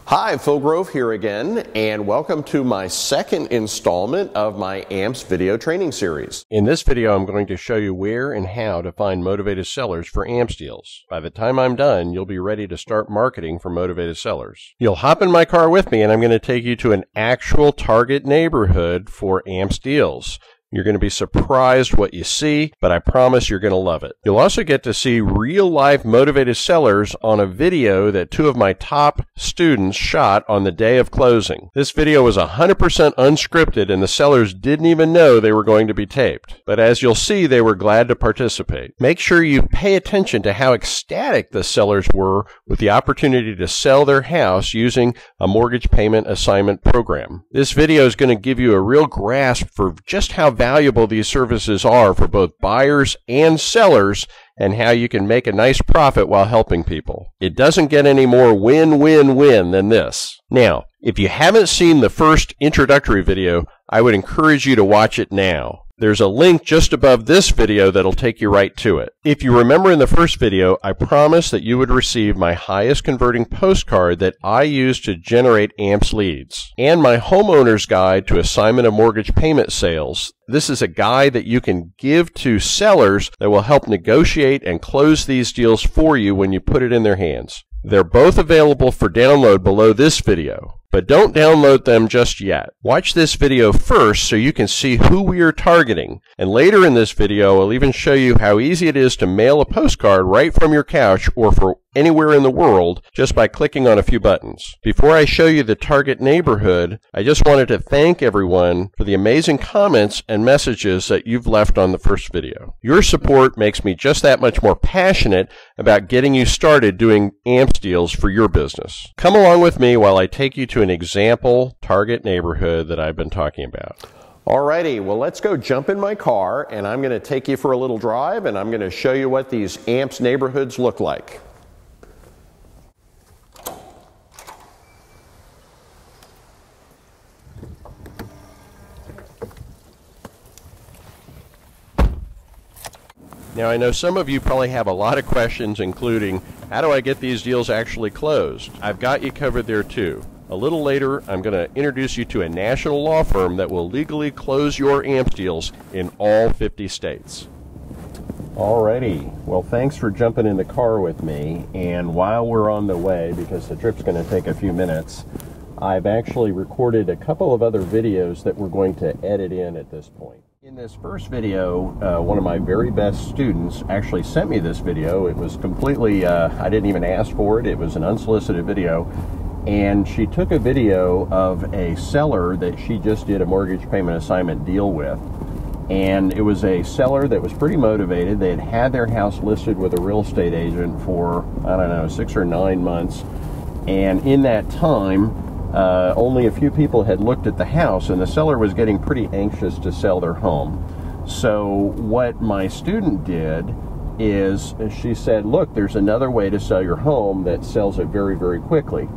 Hi, Phil Grove here again, and welcome to my second installment of my AMPS video training series. In this video, I'm going to show you where and how to find motivated sellers for AMPS deals. By the time I'm done, you'll be ready to start marketing for motivated sellers. You'll hop in my car with me, and I'm going to take you to an actual target neighborhood for AMPS deals. You're going to be surprised what you see, but I promise you're going to love it. You'll also get to see real-life motivated sellers on a video that two of my top students shot on the day of closing. This video was 100% unscripted, and the sellers didn't even know they were going to be taped. But as you'll see, they were glad to participate. Make sure you pay attention to how ecstatic the sellers were with the opportunity to sell their house using a mortgage payment assignment program. This video is going to give you a real grasp for just how valuable these services are for both buyers and sellers, and how you can make a nice profit while helping people. It doesn't get any more win-win-win than this. Now, if you haven't seen the first introductory video, I would encourage you to watch it now. There's a link just above this video that'll take you right to it. If you remember in the first video, I promised that you would receive my highest converting postcard that I use to generate AMPS leads, and my homeowner's guide to assignment of mortgage payment sales. This is a guide that you can give to sellers that will help negotiate and close these deals for you when you put it in their hands. They're both available for download below this video. But don't download them just yet. Watch this video first so you can see who we are targeting. And later in this video, I'll even show you how easy it is to mail a postcard right from your couch or for anywhere in the world just by clicking on a few buttons. Before I show you the target neighborhood, I just wanted to thank everyone for the amazing comments and messages that you've left on the first video. Your support makes me just that much more passionate about getting you started doing AMPS deals for your business. Come along with me while I take you to an example target neighborhood that I've been talking about. Alrighty, well, let's go jump in my car, and I'm going to take you for a little drive, and I'm going to show you what these AMPS neighborhoods look like. Now, I know some of you probably have a lot of questions, including, how do I get these deals actually closed? I've got you covered there too. A little later, I'm going to introduce you to a national law firm that will legally close your AMPS deals in all 50 states. Alrighty, well, thanks for jumping in the car with me, and while we're on the way, because the trip's going to take a few minutes, I've actually recorded a couple of other videos that we're going to edit in at this point. In this first video, one of my very best students actually sent me this video. It was completely, I didn't even ask for it. It was an unsolicited video. And she took a video of a seller that she just did a mortgage payment assignment deal with. And it was a seller that was pretty motivated. They had had their house listed with a real estate agent for, I don't know, 6 or 9 months. And in that time, only a few people had looked at the house, and the seller was getting pretty anxious to sell their home. So what my student did is she said, look, there's another way to sell your home that sells it very, very quickly.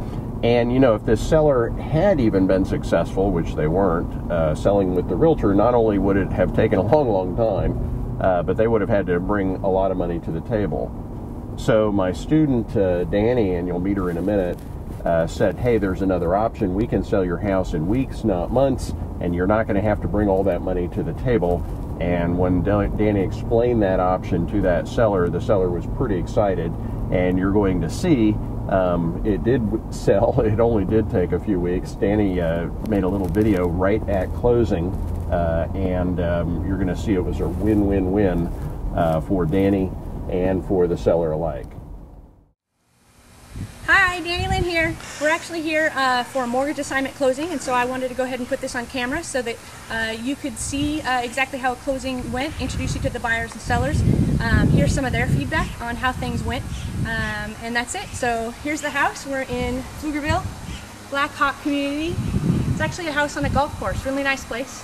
And, you know, if this seller had even been successful, which they weren't, selling with the realtor, not only would it have taken a long, long time, but they would have had to bring a lot of money to the table. So my student, Danny, and you'll meet her in a minute, said, hey, there's another option. We can sell your house in weeks, not months, and you're not going to have to bring all that money to the table. And when Danny explained that option to that seller, the seller was pretty excited. And you're going to see it did sell. It only did take a few weeks. Danny made a little video right at closing, and you're going to see it was a win-win-win for Danny and for the seller alike. Hi, Danny Lynn here. We're actually here for a mortgage assignment closing, and so I wanted to go ahead and put this on camera so that you could see exactly how a closing went, introduce you to the buyers and sellers, hear some of their feedback on how things went, and that's it. So here's the house. We're in Pflugerville, Black Hawk community. It's actually a house on a golf course, really nice place.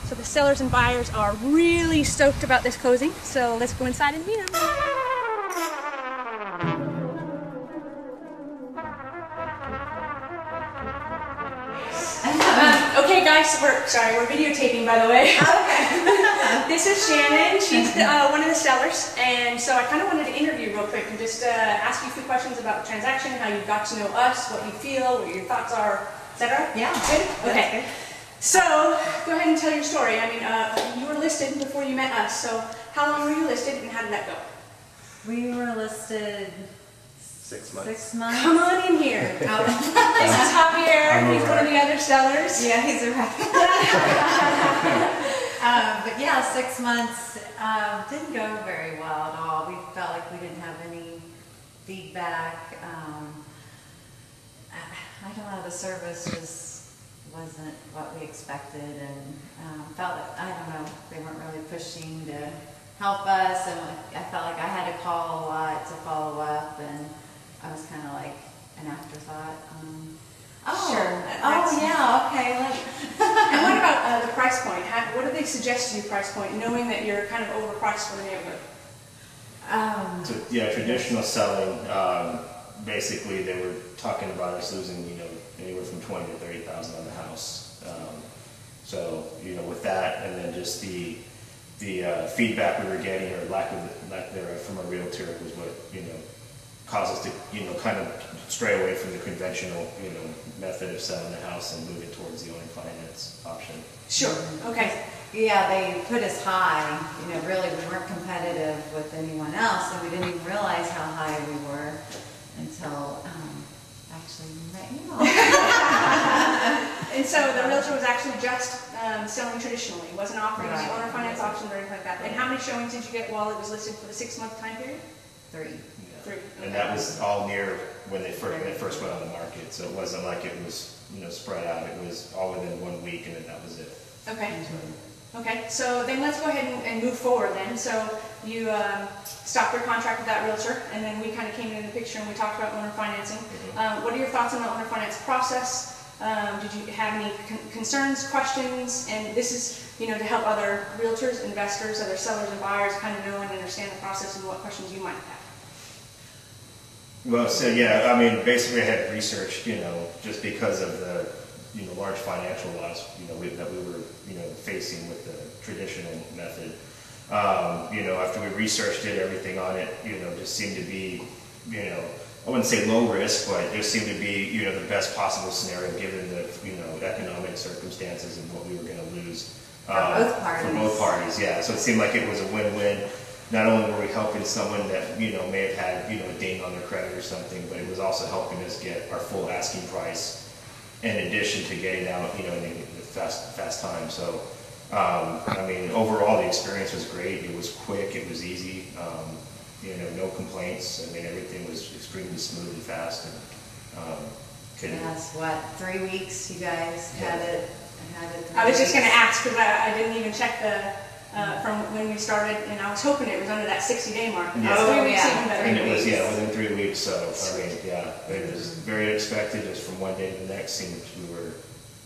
So the sellers and buyers are really stoked about this closing, so let's go inside and meet them. Okay guys, guys, we're videotaping, by the way. Okay. This is Shannon. She's one of the sellers, and so I kind of wanted to interview real quick and just ask you a few questions about the transaction, how you got to know us, what you feel, what your thoughts are, etc. Yeah. Good? Okay. So, go ahead and tell your story. I mean, you were listed before you met us, so how long were you listed and how did that go? We were listed 6 months. 6 months. Come on in here. This is Javier. He's one of the other sellers. Yeah, he's a right. But yeah, 6 months didn't go very well at all. We felt like we didn't have any feedback. I don't know, the service wasn't what we expected, and felt like, I don't know, they weren't really pushing to help us, and I felt like I had to call a lot to follow up, and I was kind of like an afterthought. Sure. Oh, yeah, okay. And what about the price point? What do they suggest to you, price point, knowing that you're kind of overpriced for the neighborhood? So, yeah, traditional selling, basically they were talking about us losing, anywhere from 20 to 30,000 on the house. So, with that, and then just the feedback we were getting, or lack thereof, from a realtor was what caused us to kind of stray away from the conventional method of selling the house and moving towards the owner finance option. Sure. Okay. Yeah, they put us high. Really, we weren't competitive with anyone else, and we didn't even realize how high we were until actually we met you all. And so the realtor was actually just selling traditionally. It wasn't offering the owner finance options or anything like that. And how many showings did you get while it was listed for the 6-month time period? 3. Yeah. 3. Okay. And that was all near when they first went on the market. So it wasn't like it was spread out. It was all within 1 week, and then that was it. Okay. Okay. So then let's go ahead and move forward then. So you stopped your contract with that realtor, and then we kind of came into the picture and we talked about owner financing. What are your thoughts on the owner finance process? Did you have any concerns, questions? And this is, to help other realtors, investors, other sellers and buyers kind of know and understand the process and what questions you might have. Well, so yeah, I mean, basically I had researched, just because of the, large financial loss, that we were, facing with the traditional method. After we researched it, everything on it, just seemed to be, I wouldn't say low risk, but it seemed to be, the best possible scenario given the, economic circumstances and what we were going to lose. For both parties. For both parties, yeah. So it seemed like it was a win-win. Not only were we helping someone that, may have had, a ding on their credit or something, but it was also helping us get our full asking price in addition to getting out, in the fast time. So, I mean, overall the experience was great. It was quick, it was easy. No complaints. I mean, everything was extremely smooth and fast. And yes, what, 3 weeks you guys had it? I was just going to ask because I didn't even check from when we started, and I was hoping it was under that 60-day mark. Yeah. Oh, 3 weeks even better. And it was, within 3 weeks. So, I mean, yeah, it was very unexpected. Just from one day to the next, seemed we were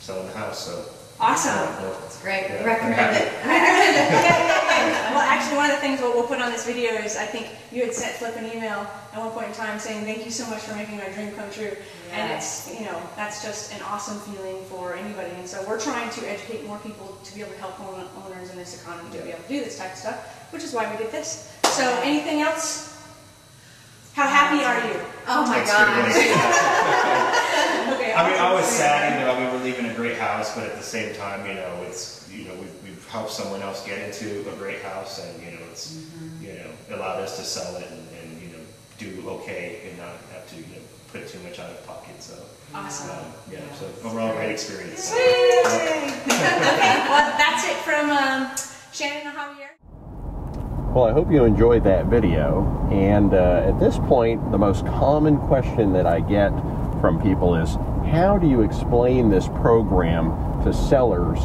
selling the house. So awesome. It's great. Yeah, Recommend it. Yeah. Well, actually, one of the things we'll put on this video is I think you had sent Flip an email at one point in time saying thank you so much for making my dream come true. Yeah. And it's, that's just an awesome feeling for anybody. And so we're trying to educate more people to be able to help owners in this economy to be able to do this type of stuff, which is why we did this. So anything else? How happy are you? Oh my gosh. Okay, I mean, I was sad, we were leaving a great house, but at the same time, it's, we've helped someone else get into a great house, and, it's, allowed us to sell it and do okay and not have to, put too much out of pocket. So, awesome. So overall, great experience. Sweet. Okay, well, that's it from Shannon and Javier. Well, I hope you enjoyed that video, and at this point, the most common question that I get from people is, how do you explain this program to sellers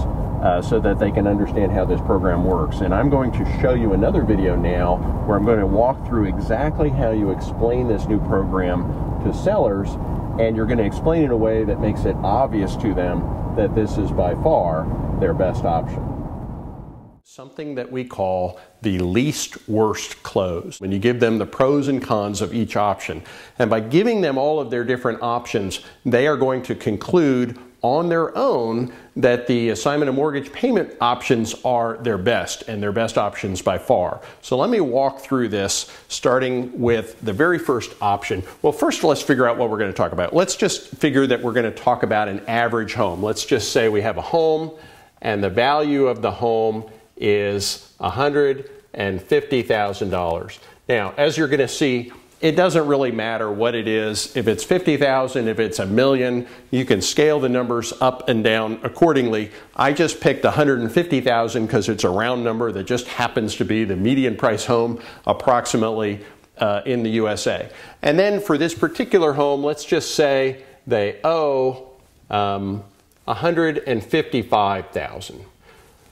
so that they can understand how this program works? And I'm going to show you another video now where I'm going to walk through exactly how you explain this new program to sellers, and you're going to explain it in a way that makes it obvious to them that this is by far their best option. Something that we call the least worst close. When you give them the pros and cons of each option, and by giving them all of their different options, they are going to conclude on their own that the assignment and mortgage payment options are their best, and their best options by far. So let me walk through this, starting with the very first option. Well, first let's figure out what we're going to talk about. Let's just figure that we're going to talk about an average home. Let's just say we have a home and the value of the home is $150,000. Now, as you're going to see, it doesn't really matter what it is. If it's 50,000, if it's a million, you can scale the numbers up and down accordingly. I just picked 150,000 because it's a round number that just happens to be the median price home approximately in the USA. And then for this particular home, let's just say they owe $155,000.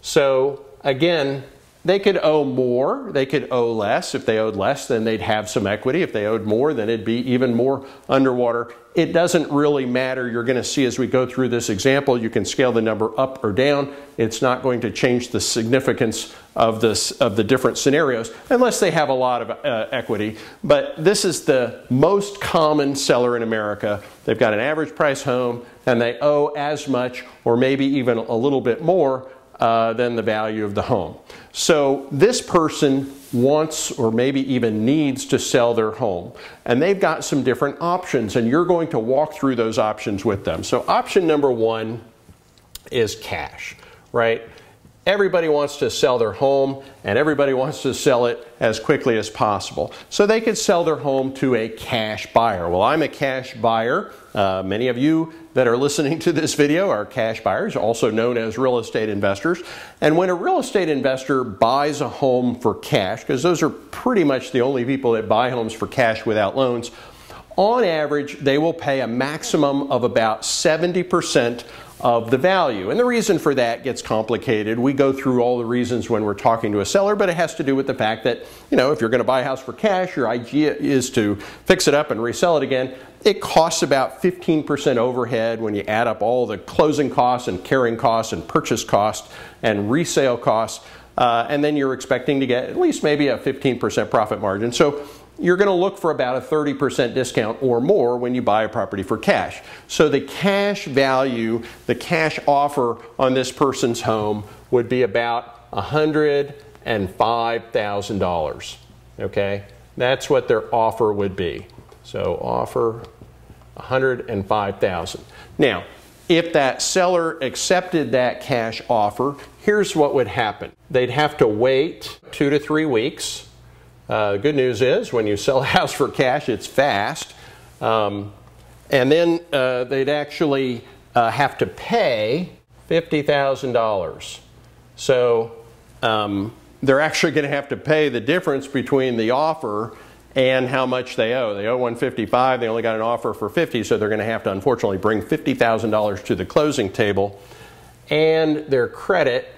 So again, they could owe more, they could owe less. If they owed less, then they'd have some equity. If they owed more, then it'd be even more underwater. It doesn't really matter. You're going to see as we go through this example, you can scale the number up or down. It's not going to change the significance of the different scenarios unless they have a lot of equity. But this is the most common seller in America. They've got an average price home and they owe as much or maybe even a little bit more than the value of the home. So this person wants or maybe even needs to sell their home, and they've got some different options, and you're going to walk through those options with them. So option number one is cash, right? Everybody wants to sell their home and everybody wants to sell it as quickly as possible. So they could sell their home to a cash buyer. Well, I'm a cash buyer. Many of you that are listening to this video are cash buyers, also known as real estate investors. And when a real estate investor buys a home for cash, because those are pretty much the only people that buy homes for cash without loans, on average, they will pay a maximum of about 70% of the value. And the reason for that gets complicated. We go through all the reasons when we're talking to a seller, but it has to do with the fact that, you know, if you're going to buy a house for cash, your idea is to fix it up and resell it again. It costs about 15% overhead when you add up all the closing costs and carrying costs and purchase costs and resale costs. And then you're expecting to get at least maybe a 15% profit margin. So you're going to look for about a 30% discount or more when you buy a property for cash. So the cash value, the cash offer on this person's home would be about $105,000. Okay, that's what their offer would be. So offer $105,000. Now, if that seller accepted that cash offer, here's what would happen. They'd have to wait 2 to 3 weeks. The good news is when you sell a house for cash, it's fast. And then they'd actually have to pay $50,000. So they're actually going to have to pay the difference between the offer and how much they owe. They owe $155,000, they only got an offer for $50,000, so they're going to have to unfortunately bring $50,000 to the closing table. And their credit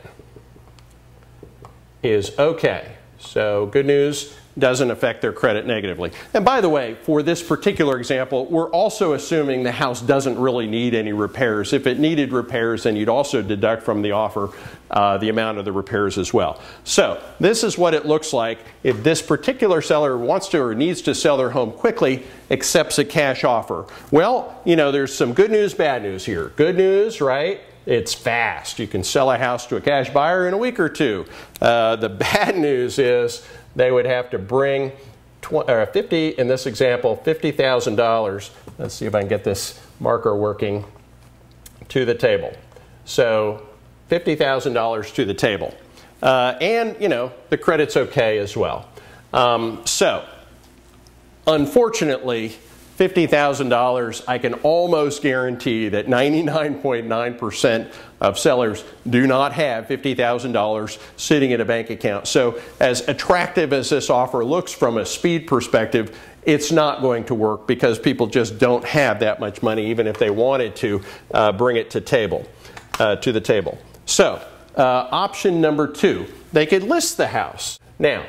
is okay. So good news, doesn't affect their credit negatively. And by the way, for this particular example, we're also assuming the house doesn't really need any repairs. If it needed repairs, then you'd also deduct from the offer the amount of the repairs as well. So this is what it looks like if this particular seller wants to or needs to sell their home quickly, accepts a cash offer. Well, you know, there's some good news, bad news here. Good news, right? It's fast. You can sell a house to a cash buyer in a week or two. The bad news is they would have to bring in this example, $50,000. Let's see if I can get this marker working, to the table. So $50,000 to the table. And, you know, the credit's okay as well. So, unfortunately, $50,000, I can almost guarantee that 99.9% of sellers do not have $50,000 sitting in a bank account. So as attractive as this offer looks from a speed perspective, it's not going to work because people just don't have that much money, even if they wanted to bring it to the table. So option number two, they could list the house. Now,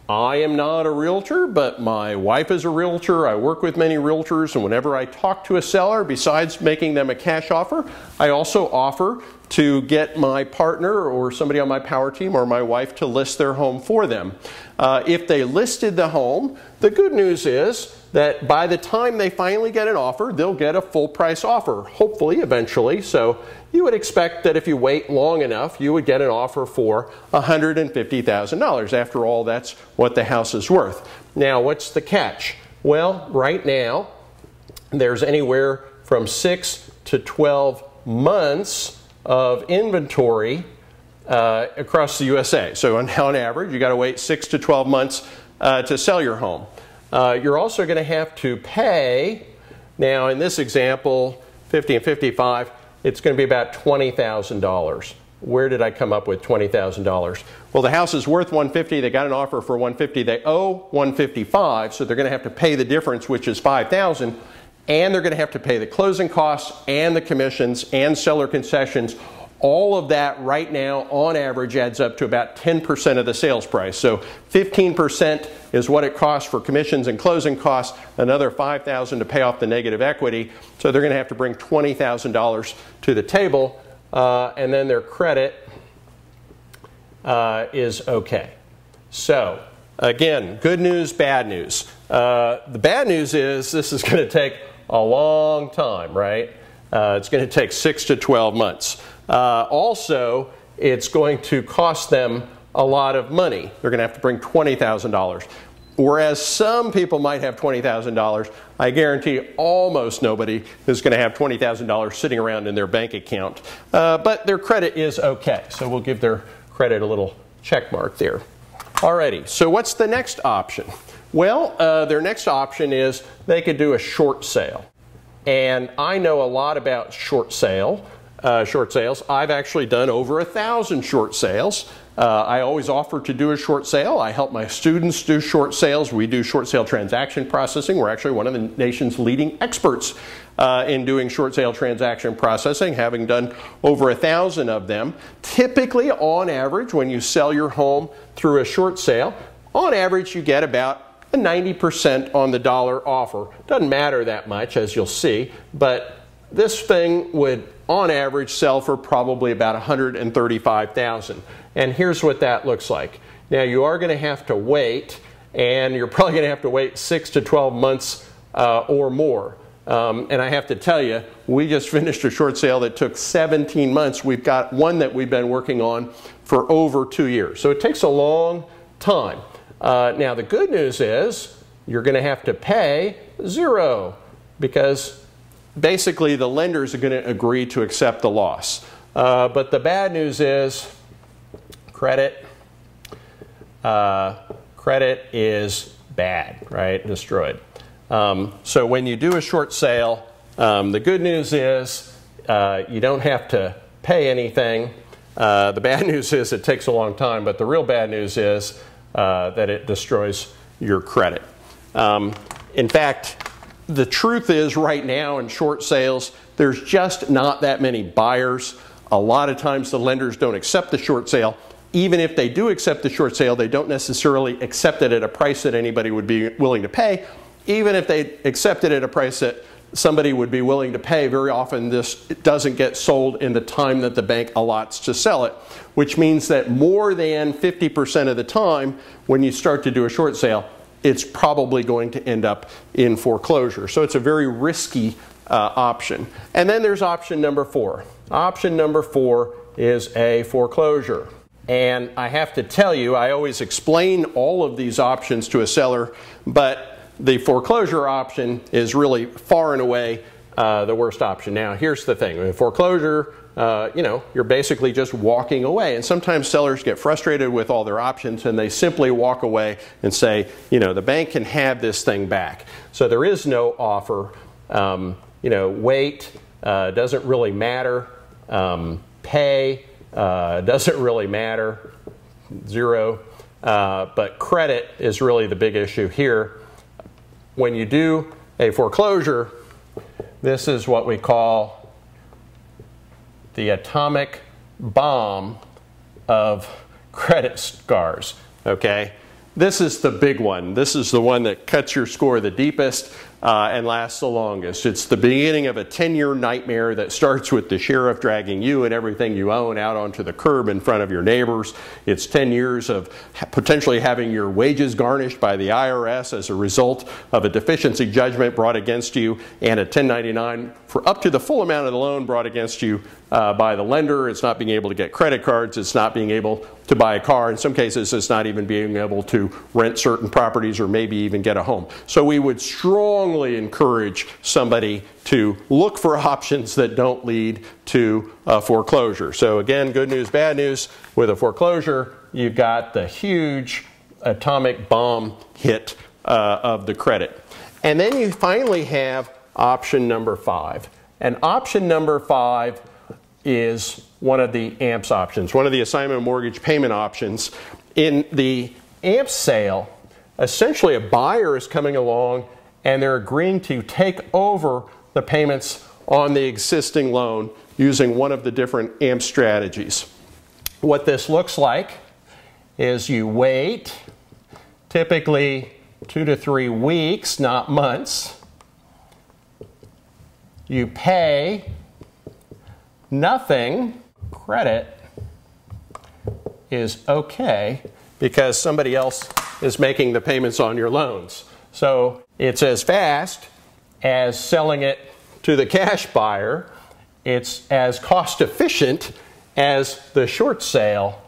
I am not a realtor, but my wife is a realtor. I work with many realtors, and whenever I talk to a seller, besides making them a cash offer, I also offer to get my partner or somebody on my power team or my wife to list their home for them. If they listed the home, the good news is that by the time they finally get an offer, they'll get a full price offer, hopefully eventually. So you would expect that if you wait long enough, you would get an offer for $150,000. After all, that's what the house is worth. Now, what's the catch? Well, right now, there's anywhere from 6 to 12 months of inventory across the USA. So on average, you got to wait 6 to 12 months to sell your home. You're also going to have to pay, now in this example, 50 and 55, it's going to be about $20,000. Where did I come up with $20,000? Well, the house is worth $150,000. They got an offer for $150,000. They owe $155,000, so they're going to have to pay the difference, which is $5,000, and they're going to have to pay the closing costs and the commissions and seller concessions. All of that right now, on average, adds up to about 10% of the sales price. So 15% is what it costs for commissions and closing costs, another $5,000 to pay off the negative equity. So they're going to have to bring $20,000 to the table, and then their credit is okay. So again, good news, bad news. The bad news is this is going to take a long time, right? It's going to take 6 to 12 months. Also, it's going to cost them a lot of money. They're going to have to bring $20,000. Whereas some people might have $20,000, I guarantee almost nobody is going to have $20,000 sitting around in their bank account. But their credit is okay, so we'll give their credit a little check mark there. Alrighty, so what's the next option? Well, their next option is they could do a short sale. And I know a lot about short sales. I've actually done over 1,000 short sales. I always offer to do a short sale. I help my students do short sales. We do short sale transaction processing. We're actually one of the nation's leading experts in doing short sale transaction processing, having done over 1,000 of them. Typically, on average, when you sell your home through a short sale, on average you get about a 90% on the dollar offer. Doesn't matter that much, as you'll see, but this thing would, on average, sell for probably about $135,000. And here's what that looks like. Now, you are going to have to wait, and you're probably going to have to wait 6 to 12 months or more. And I have to tell you, we just finished a short sale that took 17 months. We've got one that we've been working on for over 2 years. So it takes a long time. Now, the good news is you're going to have to pay zero, because basically the lenders are going to agree to accept the loss. But the bad news is credit is bad, right? Destroyed. So when you do a short sale, the good news is you don't have to pay anything. The bad news is it takes a long time, but the real bad news is that it destroys your credit. In fact, the truth is right now in short sales, there's just not that many buyers. A lot of times the lenders don't accept the short sale. Even if they do accept the short sale, they don't necessarily accept it at a price that anybody would be willing to pay. Even if they accept it at a price that somebody would be willing to pay, very often this doesn't get sold in the time that the bank allots to sell it, which means that more than 50% of the time when you start to do a short sale, it's probably going to end up in foreclosure. So it's a very risky option. And then there's option number 4. Option number 4 is a foreclosure. And I have to tell you, I always explain all of these options to a seller, but the foreclosure option is really far and away the worst option. Now, here's the thing. With foreclosure, you're basically just walking away. And sometimes sellers get frustrated with all their options and they simply walk away and say, the bank can have this thing back. So there is no offer. Wait doesn't really matter. Pay doesn't really matter. Zero. But credit is really the big issue here. When you do a foreclosure, this is what we call the atomic bomb of credit scars, okay? This is the big one. This is the one that cuts your score the deepest. and lasts the longest. It's the beginning of a 10-year nightmare that starts with the sheriff dragging you and everything you own out onto the curb in front of your neighbors. It's 10 years of potentially having your wages garnished by the IRS as a result of a deficiency judgment brought against you, and a 1099 for up to the full amount of the loan brought against you by the lender. It's not being able to get credit cards. It's not being able to buy a car. In some cases, it's not even being able to rent certain properties or maybe even get a home. So we would strongly encourage somebody to look for options that don't lead to foreclosure. So again, good news, bad news. With a foreclosure, you've got the huge atomic bomb hit of the credit. And then you finally have option number 5. And option number 5 is one of the AMPS options, one of the assignment mortgage payment options. In the AMPS sale, essentially a buyer is coming along and they're agreeing to take over the payments on the existing loan using one of the different AMPS strategies. What this looks like is you wait, typically 2 to 3 weeks, not months. You pay nothing. Credit is okay because somebody else is making the payments on your loans. So it's as fast as selling it to the cash buyer. It's as cost efficient as the short sale,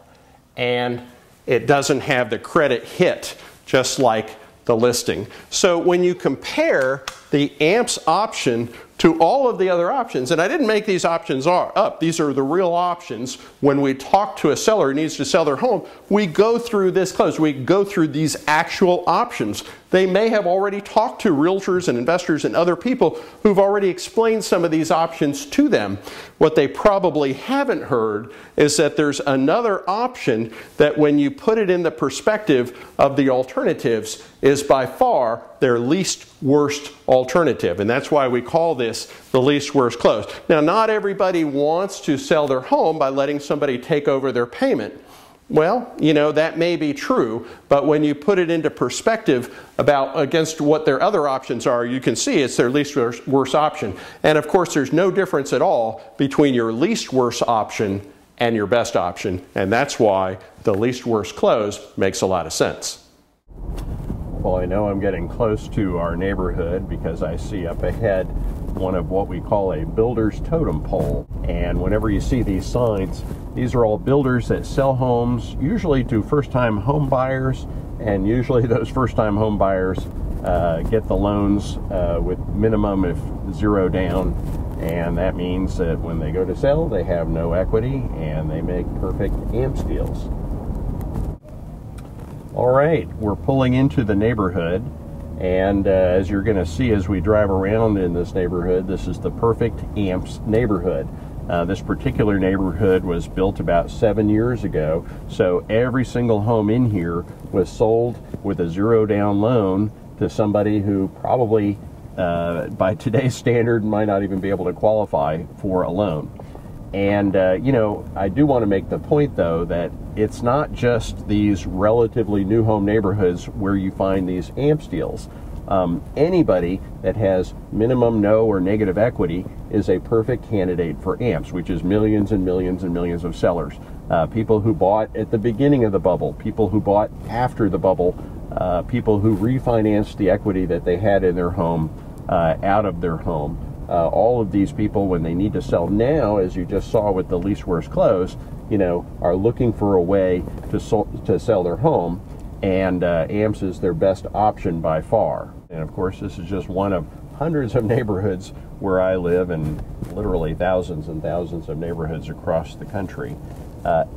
and it doesn't have the credit hit just like the listing. So when you compare the AMPS option to all of the other options, and I didn't make these options up, these are the real options. When we talk to a seller who needs to sell their home, we go through this close, we go through these actual options. They may have already talked to realtors and investors and other people who've already explained some of these options to them. What they probably haven't heard is that there's another option that, when you put it in the perspective of the alternatives, is by far their least worst alternative. And that's why we call this the least worst close. Now, not everybody wants to sell their home by letting somebody take over their payment. Well, you know, that may be true, but when you put it into perspective against what their other options are, you can see it's their least worst option. And of course, there's no difference at all between your least worst option and your best option, and that's why the least worst close makes a lot of sense. Well, I know I'm getting close to our neighborhood because I see up ahead one of what we call a builder's totem pole. And whenever you see these signs, these are all builders that sell homes, usually to first-time home buyers, and usually those first-time home buyers get the loans with minimum if 0 down, and that means that when they go to sell, they have no equity and they make perfect AMPS deals. All right, we're pulling into the neighborhood, and as you're going to see as we drive around in this neighborhood, this is the perfect AMPS neighborhood. This particular neighborhood was built about 7 years ago, so every single home in here was sold with a 0 down loan to somebody who probably, by today's standard, might not even be able to qualify for a loan. And, you know, I do want to make the point, though, that it's not just these relatively new home neighborhoods where you find these AMPS deals. Anybody that has minimum no or negative equity is a perfect candidate for AMPS, which is millions and millions and millions of sellers. People who bought at the beginning of the bubble, people who bought after the bubble, people who refinanced the equity that they had in their home out of their home. All of these people, when they need to sell now, as you just saw with the least worst close, you know, are looking for a way to sell their home, and AMPS is their best option by far. And of course, this is just one of hundreds of neighborhoods where I live, and literally thousands and thousands of neighborhoods across the country.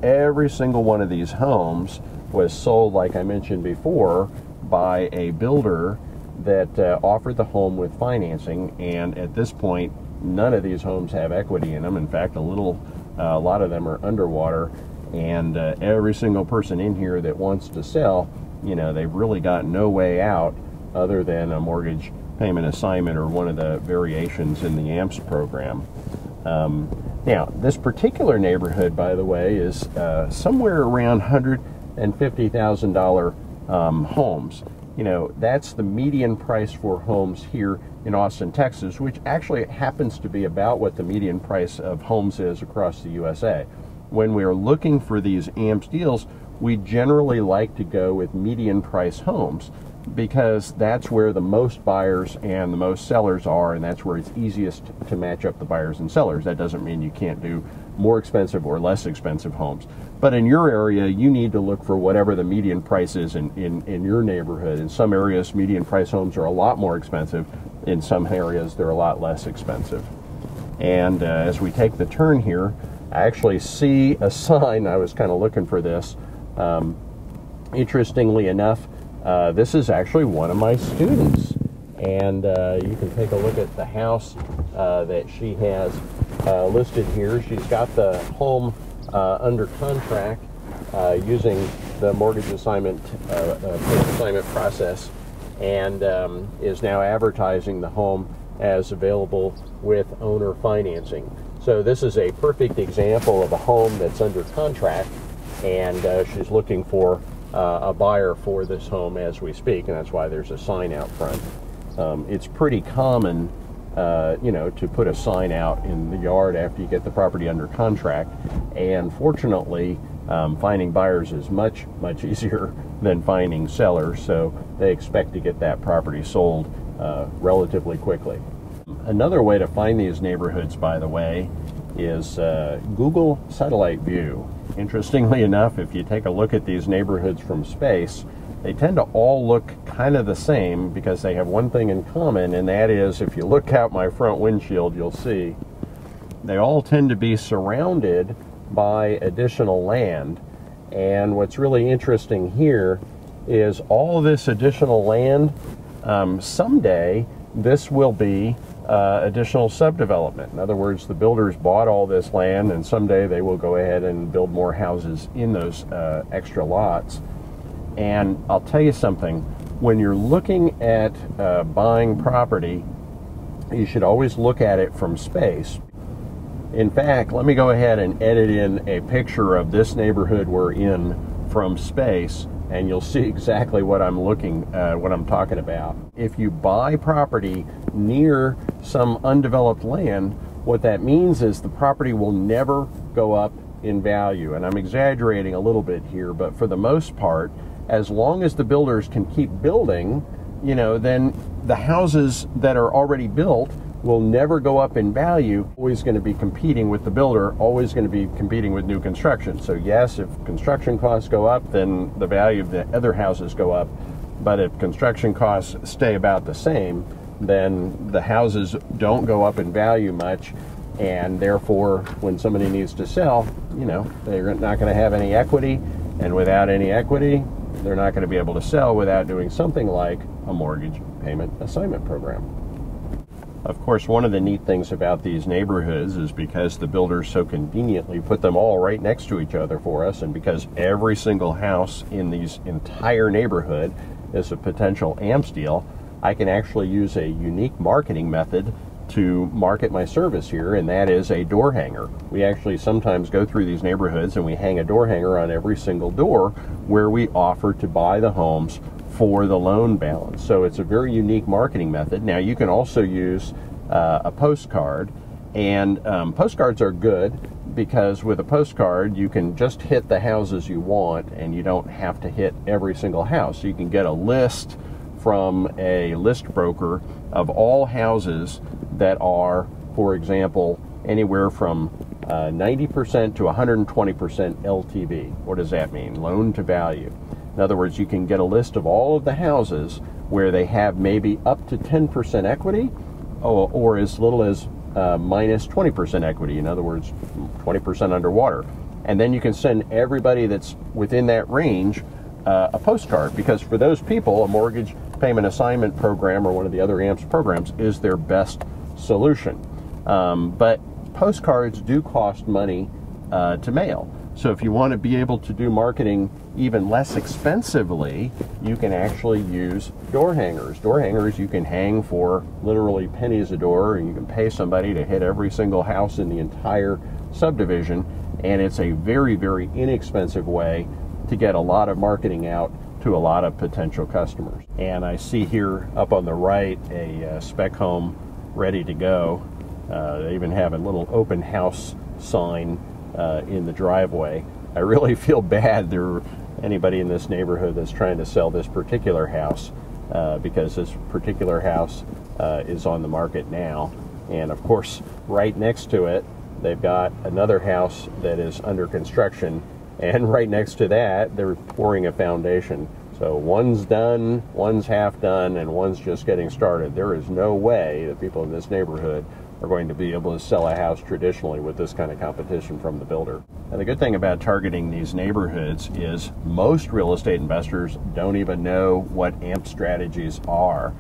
Every single one of these homes was sold, like I mentioned before, by a builder that offered the home with financing, and at this point none of these homes have equity in them. In fact, a lot of them are underwater, and every single person in here that wants to sell, you know, they've really got no way out other than a mortgage payment assignment or one of the variations in the AMPS program. Now, this particular neighborhood, by the way, is somewhere around $150,000 homes. you know, that's the median price for homes here in Austin, Texas, which actually happens to be about what the median price of homes is across the USA. When we are looking for these AMPS deals, we generally like to go with median price homes because that's where the most buyers and the most sellers are, and that's where it's easiest to match up the buyers and sellers. That doesn't mean you can't do more expensive or less expensive homes. But in your area, you need to look for whatever the median price is in your neighborhood. In some areas, median price homes are a lot more expensive. In some areas, they're a lot less expensive. And as we take the turn here, I actually see a sign. I was kind of looking for this. Interestingly enough, this is actually one of my students. And you can take a look at the house that she has listed here. She's got the home under contract using the mortgage assignment process, and is now advertising the home as available with owner financing. So this is a perfect example of a home that's under contract, and she's looking for a buyer for this home as we speak, and that's why there's a sign out front. It's pretty common you know, to put a sign out in the yard after you get the property under contract, and fortunately finding buyers is much easier than finding sellers, so they expect to get that property sold relatively quickly. Another way to find these neighborhoods, by the way, is Google Satellite View. Interestingly enough, if you take a look at these neighborhoods from space, they tend to all look kind of the same because they have one thing in common, and that is, if you look out my front windshield, you'll see they all tend to be surrounded by additional land. And what's really interesting here is all this additional land, someday this will be additional subdevelopment. In other words, the builders bought all this land, and someday they will go ahead and build more houses in those extra lots. And I'll tell you something, when you're looking at buying property, you should always look at it from space. In fact, let me go ahead and edit in a picture of this neighborhood we're in from space, and you'll see exactly what I'm talking about. If you buy property near some undeveloped land, what that means is the property will never go up in value. And I'm exaggerating a little bit here, but for the most part, as long as the builders can keep building, you know, then the houses that are already built will never go up in value. Always going to be competing with the builder, always going to be competing with new construction. So yes, if construction costs go up, then the value of the other houses go up. But if construction costs stay about the same, then the houses don't go up in value much, and therefore when somebody needs to sell, you know, they're not going to have any equity, and without any equity, they're not going to be able to sell without doing something like a mortgage payment assignment program. Of course, one of the neat things about these neighborhoods is because the builders so conveniently put them all right next to each other for us, and because every single house in these entire neighborhood is a potential AMPS deal, I can actually use a unique marketing method to market my service here, and that is a door hanger. We actually sometimes go through these neighborhoods and we hang a door hanger on every single door where we offer to buy the homes for the loan balance. So it's a very unique marketing method. Now you can also use a postcard, and postcards are good because with a postcard you can just hit the houses you want and you don't have to hit every single house. You can get a list from a list broker of all houses that are, for example, anywhere from 90% to 120% LTV. What does that mean? Loan to value. In other words, you can get a list of all of the houses where they have maybe up to 10% equity, or as little as minus 20% equity. In other words, 20% underwater. And then you can send everybody that's within that range a postcard, because for those people, a mortgage payment assignment program or one of the other AMPS programs is their best solution. But postcards do cost money to mail. So if you want to be able to do marketing even less expensively, you can actually use door hangers. Door hangers you can hang for literally pennies a door, and you can pay somebody to hit every single house in the entire subdivision, and it's a very, very inexpensive way to get a lot of marketing out to a lot of potential customers. And I see here up on the right a spec home ready to go. They even have a little open house sign in the driveway. I really feel bad there anybody in this neighborhood that's trying to sell this particular house because this particular house is on the market now. And of course, right next to it, they've got another house that is under construction, and right next to that, they're pouring a foundation. So one's done, one's half done, and one's just getting started. There is no way that people in this neighborhood are going to be able to sell a house traditionally with this kind of competition from the builder. And the good thing about targeting these neighborhoods is most real estate investors don't even know what AMPS strategies are.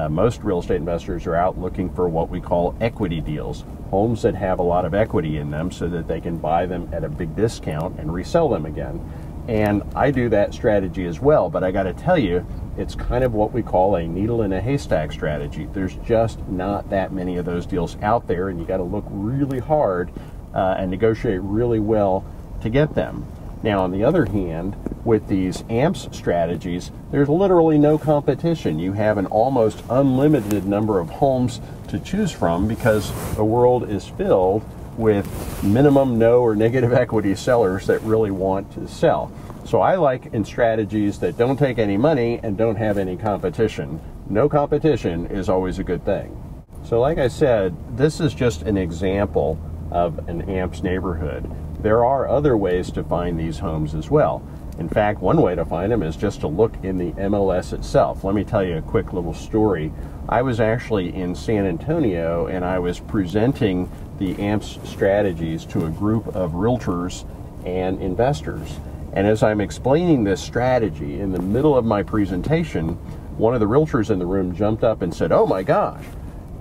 Most real estate investors are out looking for what we call equity deals, homes that have a lot of equity in them so that they can buy them at a big discount and resell them again. And I do that strategy as well, but I got to tell you, it's kind of what we call a needle in a haystack strategy. There's just not that many of those deals out there, and you got to look really hard and negotiate really well to get them. Now, on the other hand, with these AMPS strategies, there's literally no competition. You have an almost unlimited number of homes to choose from because the world is filled with minimum, no, or negative equity sellers that really want to sell. So I like in strategies that don't take any money and don't have any competition. No competition is always a good thing. So like I said, this is just an example of an AMPS neighborhood. There are other ways to find these homes as well. In fact, one way to find them is just to look in the MLS itself. Let me tell you a quick little story. I was actually in San Antonio and I was presenting the AMPS strategies to a group of realtors and investors. And as I'm explaining this strategy, in the middle of my presentation, one of the realtors in the room jumped up and said, "Oh my gosh,"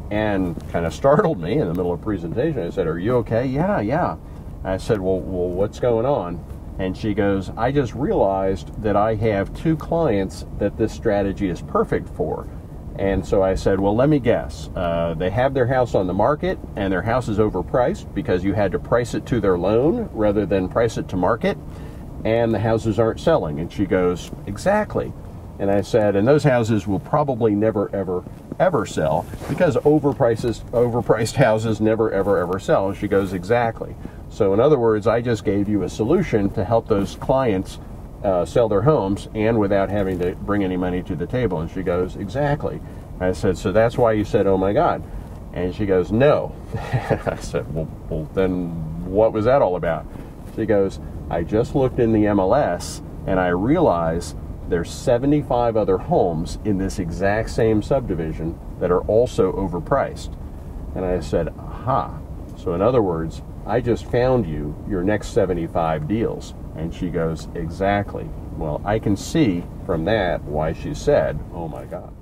and kind of startled me in the middle of the presentation. I said, "Are you okay?" Yeah. I said, well, what's going on? And she goes, "I just realized that I have 2 clients that this strategy is perfect for." And so I said, well, let me guess. They have their house on the market and their house is overpriced because you had to price it to their loan rather than price it to market, and the houses aren't selling. And she goes, exactly. And I said, and those houses will probably never, ever sell because overpriced houses never, ever sell. And she goes, exactly. So in other words, I just gave you a solution to help those clients sell their homes and without having to bring any money to the table. And she goes, exactly. I said, so that's why you said, "Oh my God." And she goes, no. I said, well, then what was that all about? She goes, I just looked in the MLS and I realized there's 75 other homes in this exact same subdivision that are also overpriced. And I said, aha. So in other words, I just found you your next 75 deals. And she goes, exactly. Well, I can see from that why she said, "Oh my God."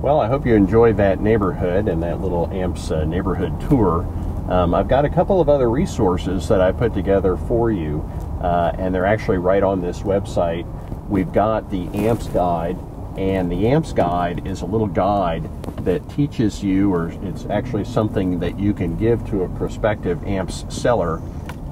Well, I hope you enjoyed that neighborhood and that little AMPS neighborhood tour. I've got a couple of other resources that I put together for you, and they're actually right on this website. We've got the AMPS guide, and the AMPS guide is a little guide that teaches you, or it's actually something that you can give to a prospective AMPS seller,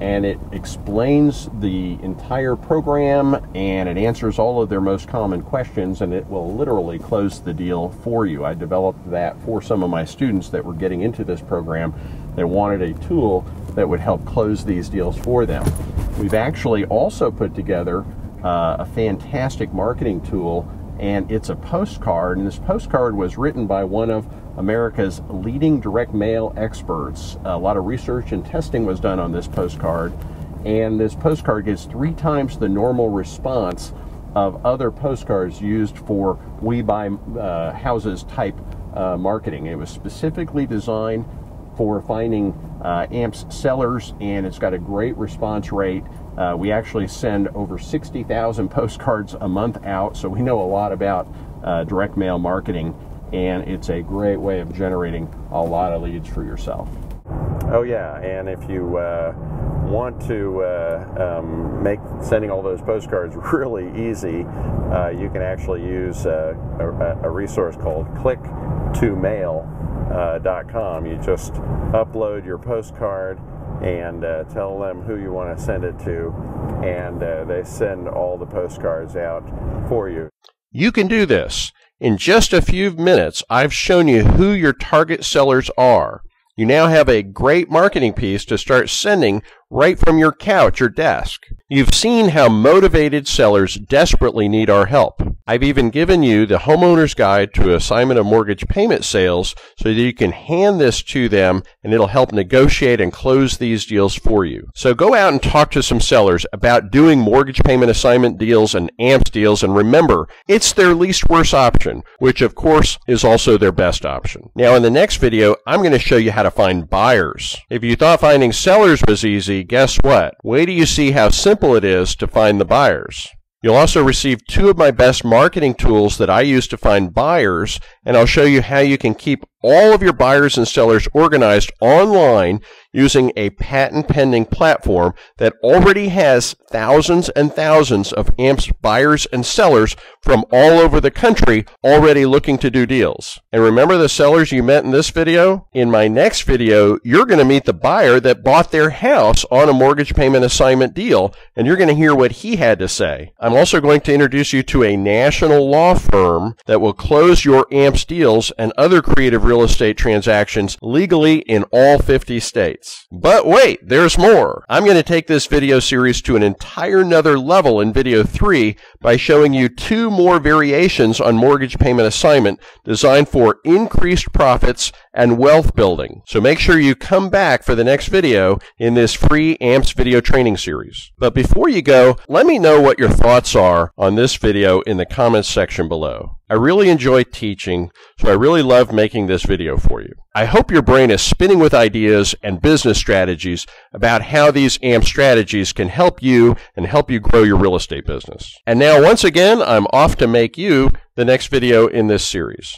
and it explains the entire program and it answers all of their most common questions, and it will literally close the deal for you. I developed that for some of my students that were getting into this program. They wanted a tool that would help close these deals for them. We've actually also put together a fantastic marketing tool, and it's a postcard, and this postcard was written by one of America's leading direct mail experts. A lot of research and testing was done on this postcard, and this postcard gets 3 times the normal response of other postcards used for we buy houses type marketing. It was specifically designed for finding AMPS sellers, and it's got a great response rate. We actually send over 60,000 postcards a month out, so we know a lot about direct mail marketing, and it's a great way of generating a lot of leads for yourself. Oh yeah, and if you want to make sending all those postcards really easy, you can actually use a resource called clicktomail.com. You just upload your postcard and tell them who you want to send it to, and they send all the postcards out for you. You can do this. In just a few minutes, I've shown you who your target sellers are. You now have a great marketing piece to start sending right from your couch or desk. You've seen how motivated sellers desperately need our help. I've even given you the homeowner's guide to assignment of mortgage payment sales so that you can hand this to them and it'll help negotiate and close these deals for you. So go out and talk to some sellers about doing mortgage payment assignment deals and AMPS deals, and remember, it's their least worst option, which of course is also their best option. Now in the next video, I'm going to show you how to find buyers. If you thought finding sellers was easy, guess what? Wait till you see how simple it is to find the buyers. You'll also receive 2 of my best marketing tools that I use to find buyers, and I'll show you how you can keep all of your buyers and sellers organized online using a patent-pending platform that already has thousands and thousands of AMPS buyers and sellers from all over the country already looking to do deals. And remember the sellers you met in this video? In my next video, you're going to meet the buyer that bought their house on a mortgage payment assignment deal, and you're going to hear what he had to say. I'm also going to introduce you to a national law firm that will close your AMPS deals and other creative real estate transactions legally in all 50 states. But wait, there's more. I'm going to take this video series to an entire nother level in video 3 by showing you 2 more variations on mortgage payment assignment designed for increased profits and wealth building. So make sure you come back for the next video in this free AMPS video training series. But before you go, let me know what your thoughts are on this video in the comments section below. I really enjoy teaching, so I really love making this video for you. I hope your brain is spinning with ideas and business strategies about how these AMPS strategies can help you and help you grow your real estate business. And now, once again, I'm off to make you the next video in this series.